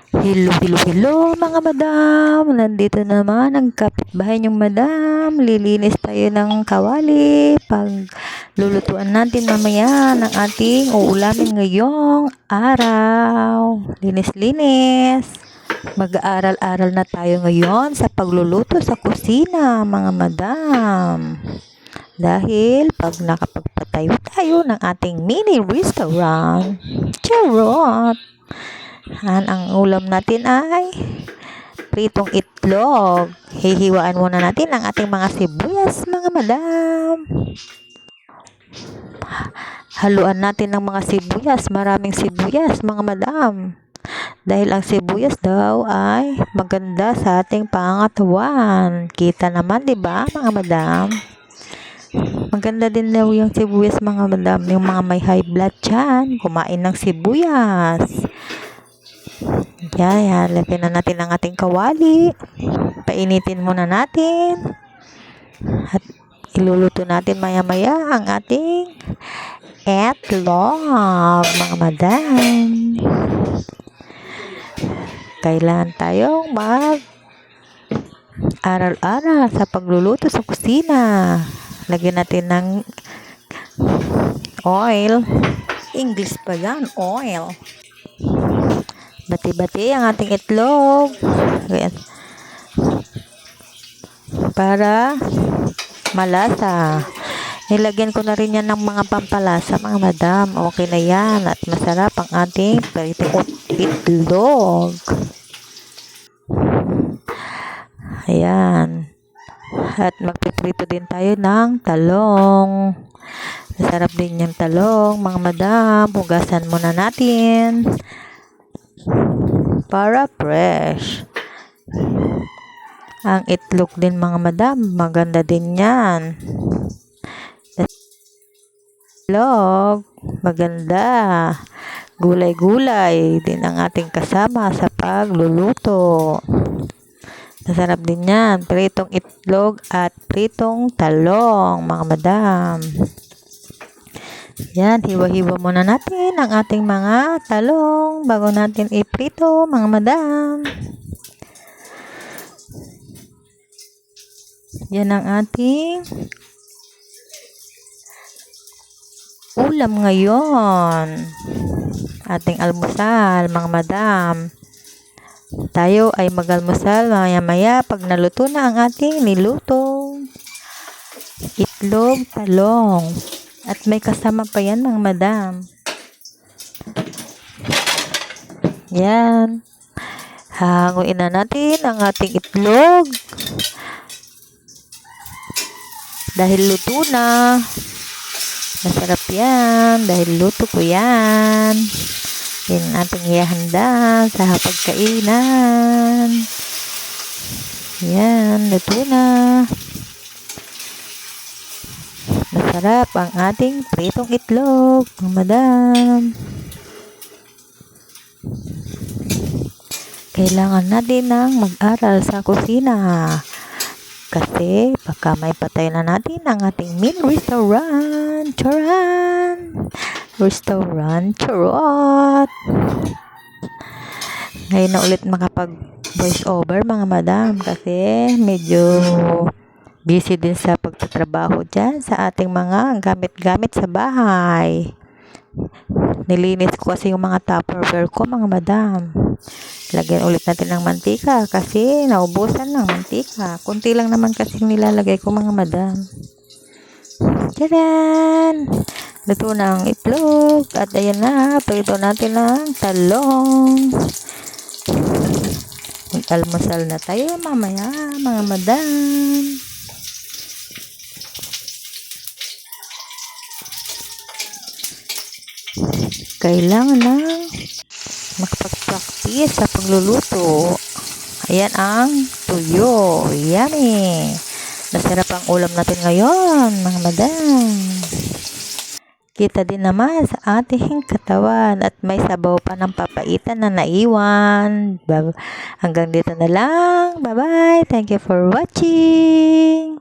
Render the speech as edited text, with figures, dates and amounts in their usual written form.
Hello, hello, hello mga madam. Nandito naman ang kapitbahay niyong madam. Lilinis tayo ng kawali. Pag lulutuan natin mamaya ng ating uulamin ngayong araw. Linis-linis. Mag-aaral-aral na tayo ngayon sa pagluluto sa kusina mga madam. Dahil pag nakapagpatayo tayo ng ating mini restaurant. Charot! Ang ulam natin ay pritong itlog. Hihiwaan muna natin ang ating mga sibuyas, mga madam. Haluan natin ng mga sibuyas, maraming sibuyas, mga madam. Dahil ang sibuyas daw ay maganda sa ating pangatawan. Kita naman, 'di ba, mga madam? Maganda din daw yung sibuyas, mga madam. Yung mga may high blood dyan, kumain ng sibuyas. Yan. Lagyan na natin ang ating kawali. Painitin muna natin. At iluluto natin maya-maya ang ating itlog, mga madam. Kailangan tayong aral-aral sa pagluluto sa kusina. Lagyan natin ng oil. English pa yan, oil. Bati-bati ang ating itlog. Ayan. Para malasa. Nilagyan ko na rin yan ng mga pampalasa, mga madam. Okay na yan. At masarap ang ating pritong itlog. Ayan. At magpiprito din tayo ng talong. Masarap din yung talong, mga madam. Hugasan muna natin para fresh. Ang itlog din, mga madam, maganda din yan. Itlog, maganda. Gulay-gulay din ang ating kasama sa pagluluto. Masarap din yan. Pritong itlog at pritong talong, mga madam. Yan, hiwa-hiwa muna natin ang ating mga talong bago natin iprito, mga madam. Yan ang ating ulam ngayon. Ating almusal, mga madam. Tayo ay mag-almusal maya-maya pag naluto na ang ating niluto. Itlog, talong. At may kasama pa yan, mga madam. Yan. Hanguin na natin ang ating itlog. Dahil luto na. Masarap yan. Dahil luto ko yan. Yan ang ating ihahanda sa hapagkainan. Yan. Luto na. Masarap ang ating pritong itlog, mga madam. Kailangan natin ng mag-aral sa kusina. Kasi baka may patay na natin ang ating mini restaurant. Charan! Restaurant, charot! Ngayon na ulit makapag voice over, mga madam. Kasi medyo busy din sa pagtatrabaho dyan sa ating mga gamit-gamit sa bahay. Nilinis ko kasi yung mga Tupperware ko, mga madam. Lagyan ulit natin ng mantika kasi naubusan ng mantika. Kunti lang naman kasi nilalagay ko, mga madam. Tadaan! Luto na ang itlog. At ayan na, prito natin ng talong. Mag-almusal na tayo mamaya, mga madam. Kailangan ng makapag-practice sa pagluluto. Ayan ang tuyo. Yummy! Masarap ang ulam natin ngayon, mga madam. Kita din naman sa ating katawan at may sabaw pa ng papaitan na naiwan. Hanggang dito na lang. Bye-bye. Thank you for watching.